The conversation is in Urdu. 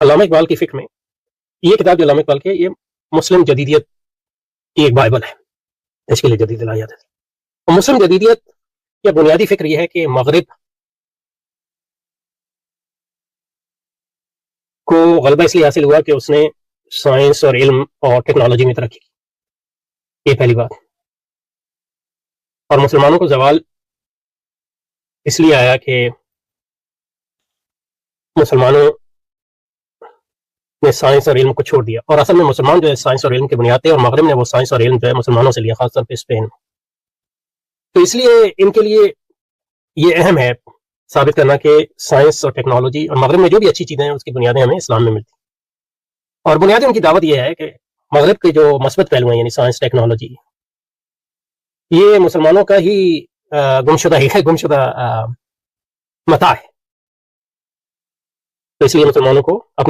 علامہ اقبال کی فکر میں یہ کتاب جو علامہ اقبال کی ہے یہ مسلم جدیدیت کی ایک بائبل ہے، اس کے لیے جدید الہیات ہے۔ اور مسلم جدیدیت کی بنیادی فکر یہ ہے کہ مغرب کو غلبہ اس لیے حاصل ہوا کہ اس نے سائنس اور علم اور ٹیکنالوجی میں ترقی کی، یہ پہلی بات۔ اور مسلمانوں کو زوال اس لیے آیا کہ مسلمانوں نے سائنس اور علم کو چھوڑ دیا، اور اصل میں مسلمان جو ہے سائنس اور علم کے بنیاد تھے، اور مغرب نے وہ سائنس اور علم جو ہے مسلمانوں سے لیا، خاص طور پہ اسپین۔ تو اس لیے ان کے لیے یہ اہم ہے ثابت کرنا کہ سائنس اور ٹیکنالوجی اور مغرب میں جو بھی اچھی چیزیں ہیں اس کی بنیادیں ہمیں اسلام میں ملتی ہیں۔ اور بنیادی ان کی دعوت یہ ہے کہ مغرب کے جو مثبت پہلو ہیں، یعنی سائنس ٹیکنالوجی، یہ مسلمانوں کا ہی گمشدہ متاع ہے۔ تو اس لیے مسلمانوں کو اپنے